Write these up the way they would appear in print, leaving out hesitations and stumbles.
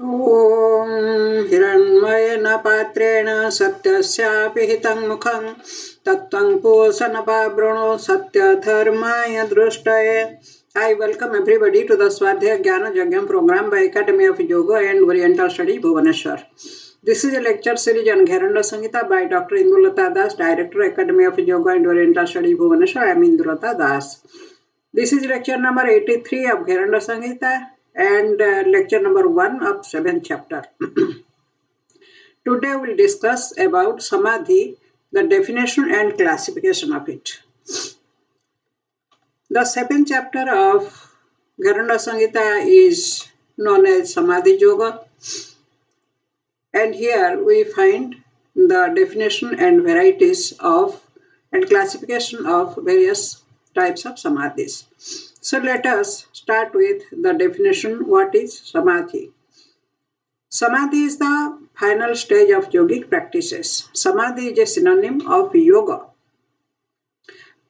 ॐ हिरण्मयेन पात्रेण सत्यस्यापि हितं मुखं तत्त्वं पूषणपावृणो सत्यधर्माय दृष्टये. I welcome everybody to the Swadhyaya Jnana Yajna program by Academy of Yoga and Oriental Study, Bhubaneswar. This is a lecture series on Gheranda Samhita by Dr. Indulata Das, Director, Academy of Yoga and Oriental Study, Bhubaneswar. I am Indulata Das. This is lecture number 83 of Gheranda Samhita and lecture number 1 of 7th chapter. Today we will discuss about Samadhi, the definition and classification of it. The 7th chapter of Gheranda Samhita is known as Samadhi Yoga, and here we find the definition and varieties of and classification of various types of samadhis. So let us start with the definition. What is Samadhi? Samadhi is the final stage of yogic practices. Samadhi is a synonym of yoga.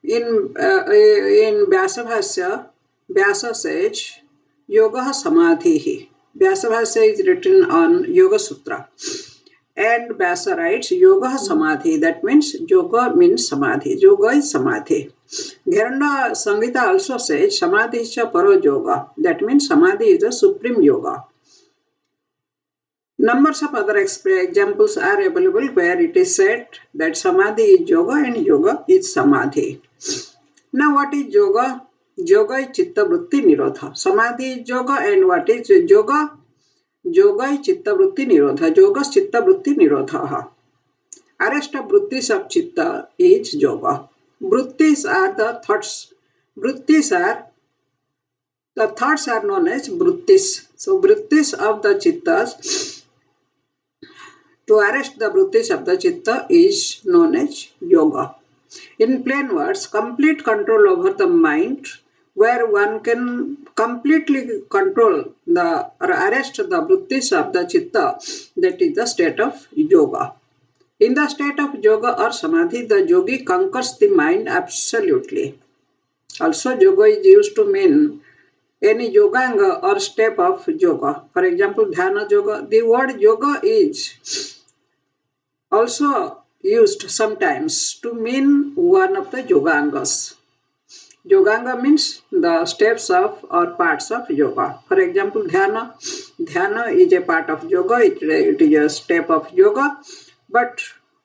In Vyasabhasya, Vyasa says, Yoga Samadhi. Vyasabhasya is written on Yoga Sutra. And Vyasa writes, Yoga Samadhi. That means yoga means samadhi. Yoga is samadhi. Gheranda Samhita also says, Samadhi is a paro yoga. That means samadhi is the supreme yoga. Numbers of other examples are available where it is said that samadhi is yoga and yoga is samadhi. Now what is yoga? Yoga is chitta vritti nirodha. Samadhi is yoga, and what is yoga? Yoga is chitta vritti nirodha. Yoga is chitta vritti nirodha. Arrest of vrittis of chitta is yoga. Vrittis are the thoughts. The thoughts are known as vrittis. So vrittis of the chittas, to arrest the vrittis of the chitta is known as yoga. In plain words, complete control over the mind, where one can completely control or arrest the vrittis of the chitta, that is the state of yoga. In the state of yoga or samadhi, the yogi conquers the mind absolutely. Also, yoga is used to mean any yoganga or step of yoga. For example, dhyana yoga. The word yoga is also used sometimes to mean one of the yogangas. Yoganga means the steps of or parts of yoga. For example, dhyana. Dhyana is a part of yoga. It is a step of yoga. But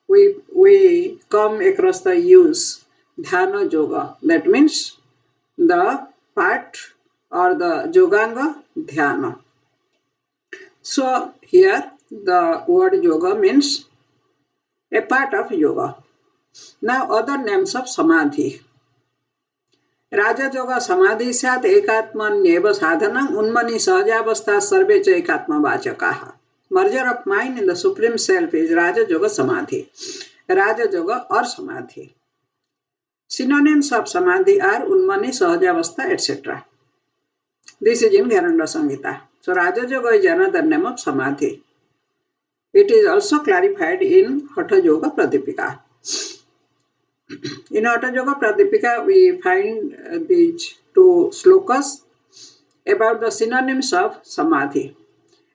we come across the use dhyana yoga. That means the part or the yoganga dhyana. So here the word yoga means a part of yoga. Now other names of samadhi. Raja yoga samadhi sat ekatmanyeva sadhanam unmani sahajaवस्था सर्वे च ekatma vachakaha. Merger of mind in the Supreme Self is Raja Yoga Samadhi. Raja Yoga or Samadhi. Synonyms of Samadhi are Unmani, Sahajavastha, etc. This is in Gheranda Samhita. So Raja Yoga is another name of Samadhi. It is also clarified in Hatha Yoga Pradipika. In Hatha Yoga Pradipika, we find these two slokas about the synonyms of Samadhi.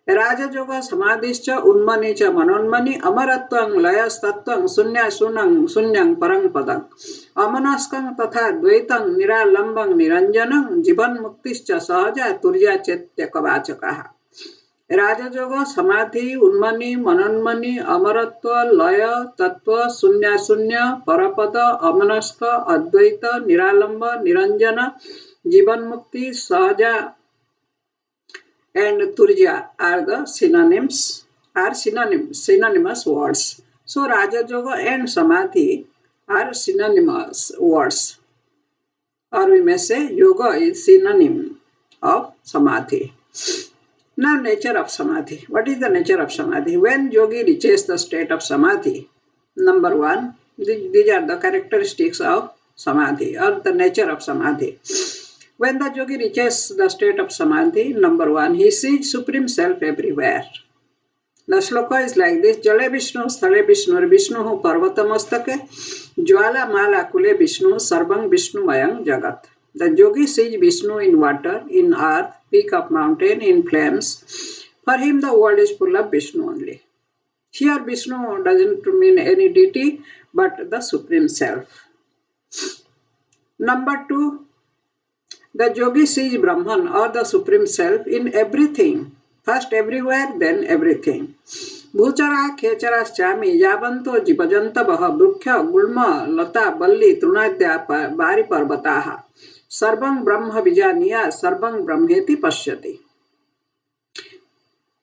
Raja Yoga Samadhischa Unmani cha Manonmani Amarattvang Layastattvang Sunyang Parang Padang Amanaskang Tatha Dvaitang Niralambang Niranjanang Jivan Muktischa Sahaja Turya Chetya Kavachakaha. Raja Yoga Samadhi Unmani Manonmani Amaratva Laya Tattva Sunya Parapada Amanaska Advaita Niralamba Niranjana Jivan Mukti Sahaja and Turja are the synonymous words. So Raja Yoga and Samadhi are synonymous words. Or we may say yoga is synonym of Samadhi. Now nature of Samadhi. What is the nature of Samadhi? When yogi reaches the state of Samadhi, number one, these are the characteristics of Samadhi or the nature of Samadhi. When the yogi reaches the state of Samadhi, number one, he sees Supreme Self everywhere. The shloka is like this: Jale Vishnu, Sthale Vishnu, Vishnu Parvatamastake, Jwala Mala Kule Vishnu, Sarvang Vishnu Mayang Jagat. The yogi sees Vishnu in water, in earth, peak of mountain, in flames. For him, the world is full of Vishnu only. Here, Vishnu doesn't mean any deity, but the Supreme Self. Number two, the yogi sees Brahman or the Supreme Self in everything. First everywhere, then everything. भूचरा खेचराश्चामि यावन्तो जीवजन्तवः वृक्ष गुल्म लता बल्ली तृणाद्या बारिपर्वताः सर्वं ब्रह्म विजानीया सर्वं ब्रह्मेति पश्यति.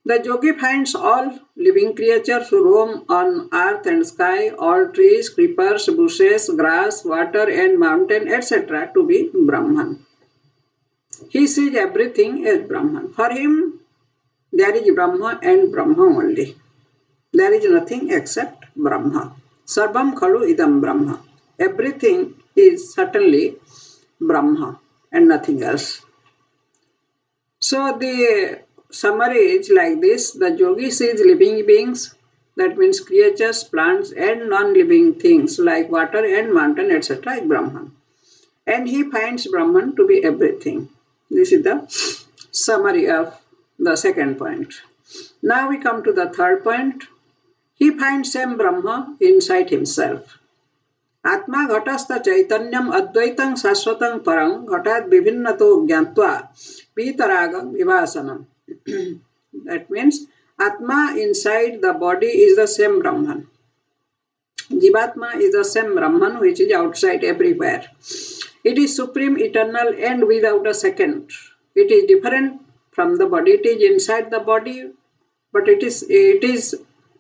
The yogi finds all living creatures who roam on earth and sky, all trees, creepers, bushes, grass, water and mountain, etc. to be Brahman. He sees everything as Brahman. For him, there is Brahma and Brahma only. There is nothing except Brahma. Sarvam khalu idam Brahma. Everything is certainly Brahma and nothing else. So the summary is like this. The yogi sees living beings, that means creatures, plants and non-living things like water and mountain, etc. is Brahman. And he finds Brahman to be everything. This is the summary of the second point. Now we come to the third point. He finds same Brahma inside himself. Atma ghatastha chaitanyam advaitam saswatam parang ghatat vivinnato jnatva vitaragam vivasanam. That means Atma inside the body is the same Brahman. Jivatma is the same Brahman which is outside everywhere. It is supreme, eternal and without a second. It is different from the body. It is inside the body, but it is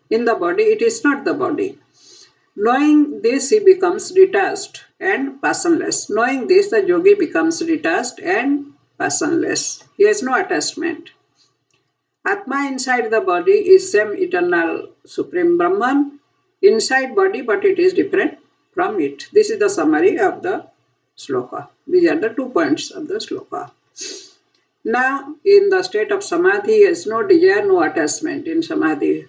in the body. It is not the body. Knowing this, he becomes detached and passionless. Knowing this, the yogi becomes detached and passionless. He has no attachment. Atma inside the body is same eternal supreme Brahman inside body, but it is different from it. This is the summary of the sloka. These are the 2 points of the sloka. Now, in the state of Samadhi, he has no desire, no attachment in Samadhi.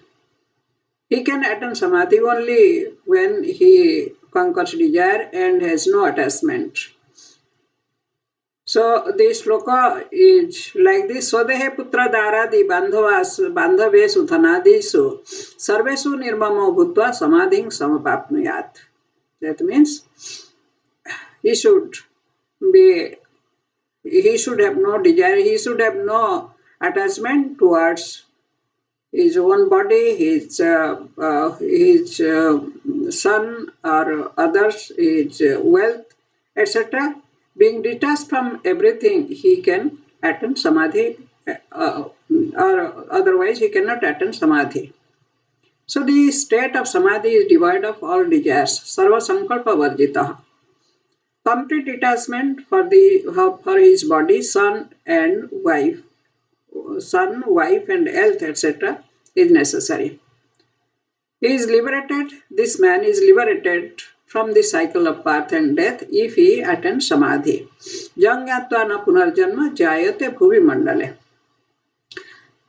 He can attain Samadhi only when he conquers desire and has no attachment. So, the sloka is like this. Swadehe putra daradi bandhavesu dhanadisu sarvesu nirmamo bhutva samadhing samapapnuyat. That means he should have no desire, he should have no attachment towards his own body, his son or others, his wealth, etc. Being detached from everything, he can attain Samadhi, or otherwise he cannot attain Samadhi. So the state of Samadhi is devoid of all desires, sarva sankalpa varjitah. Complete detachment for his body, son, wife, and health, etc. is necessary. He is liberated. This man is liberated from the cycle of birth and death if he attains Samadhi. Jangyatva na punarjanma jayate bhuvi mandale.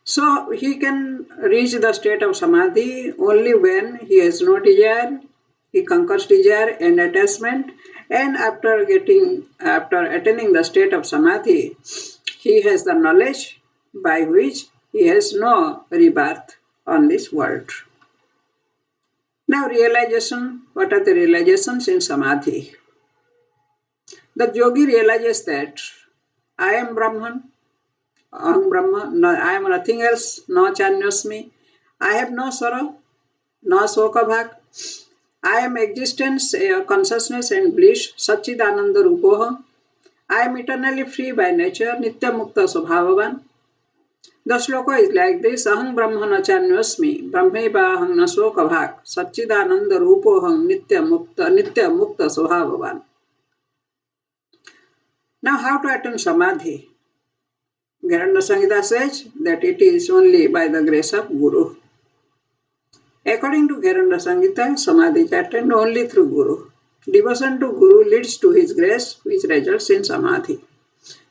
So he can reach the state of Samadhi only when he has no desire, he conquers desire and attachment, and after attaining the state of Samadhi, he has the knowledge by which he has no rebirth on this world. Now realization. What are the realizations in Samadhi? The yogi realizes that I am Brahman, Aham Brahma, no, I am nothing else, no chanyosmi. I have no sorrow, no sokabhak. I am existence, consciousness and bliss, Satchidananda Rupoha. I am eternally free by nature, Nitya Mukta Swabhavavan. The sloka is like this: Aham Brahma Nachanyosmi, Brahmeva Aham Nasokabhak, Satchidananda Rupoham Nitya Mukta Swabhavavan. Now, how to attain Samadhi? Gheranda Samhita says that it is only by the grace of Guru. According to Gheranda Samhita, Samadhi is attained only through Guru. Devotion to Guru leads to his grace, which results in Samadhi.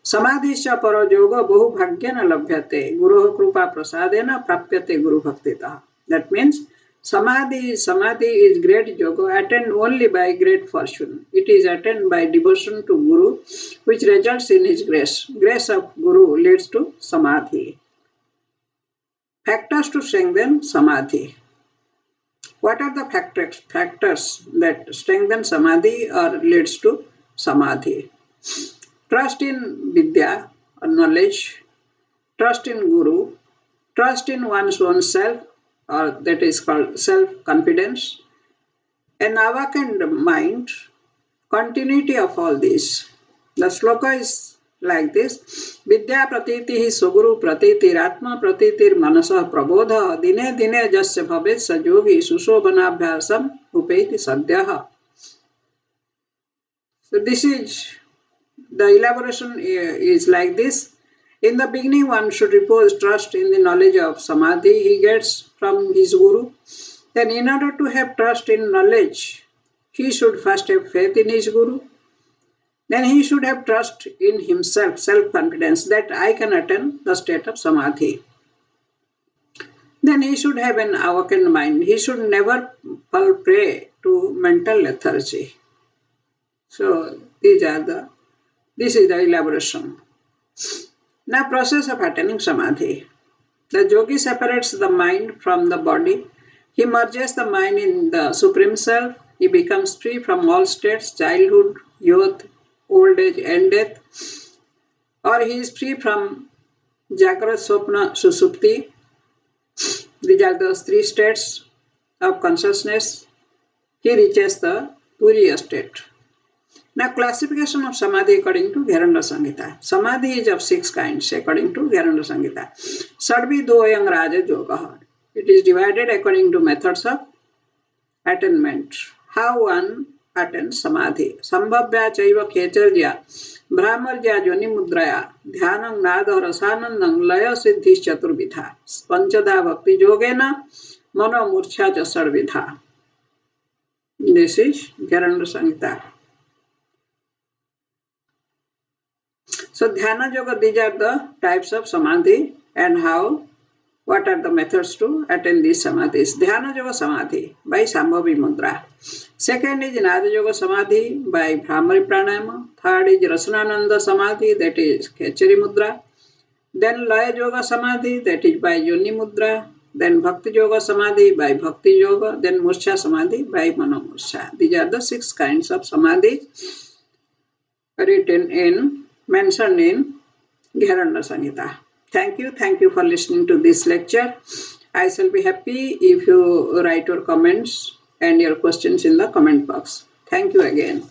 Samadhischa paro yoga bahu bhagyena labhyate Guru krupa prasadena prapyate Guru bhaktitah. That means Samadhi is great yoga attained only by great fortune. It is attained by devotion to Guru, which results in his grace. Grace of Guru leads to Samadhi. Factors to strengthen Samadhi. What are the factors that strengthen Samadhi or leads to Samadhi? Trust in Vidya or knowledge, trust in Guru, trust in one's own self, or that is called self-confidence, an awakened mind, continuity of all this. The sloka is like this. Vidya pratiti hi suguru pratiti ratma pratitir manasa prabodha dine dine jasya bhavet sajogi sushobhanabhyasam upeti sadhyaha. So this is the elaboration is like this. In the beginning, one should repose trust in the knowledge of Samadhi he gets from his Guru. Then, in order to have trust in knowledge, he should first have faith in his Guru. Then he should have trust in himself, self-confidence that I can attain the state of Samadhi. Then he should have an awakened mind. He should never fall prey to mental lethargy. So this is the elaboration. Now, process of attaining Samadhi. The yogi separates the mind from the body. He merges the mind in the Supreme Self. He becomes free from all states, childhood, youth, old age, and death. Or he is free from Jagrat, Swapna, Susupti. These are those three states of consciousness. He reaches the Turiya state. Now, classification of Samadhi according to Gheranda Samhita. Samadhi is of 6 kinds according to Gheranda Samhita. Sarvi Doyang Raja Yoga. It is divided according to methods of attainment. How one attains Samadhi. Sambhavya Chaiva Khetarjya. Brahmarjya Joni Mudraya. Dhyanam Nada Rasanandam Laya Siddhis Chaturvidha. Panchada Bhakti Yogena Mano Murcha Jasarvidha. This is Gheranda Samhita. So Dhyana Yoga, these are the types of Samadhi and what are the methods to attain these Samadhis. Dhyana Yoga Samadhi by Sambhavi Mudra. Second is Nada Yoga Samadhi by Brahmari Pranayama. Third is Rasanananda Samadhi, that is Khechari Mudra. Then Laya Yoga Samadhi, that is by Yoni Mudra. Then Bhakti Yoga Samadhi by Bhakti Yoga. Then Murcha Samadhi by Mano Murcha. These are the 6 kinds of Samadhi mentioned in Gheranda Samhita. Thank you for listening to this lecture. I shall be happy if you write your comments and your questions in the comment box. Thank you again.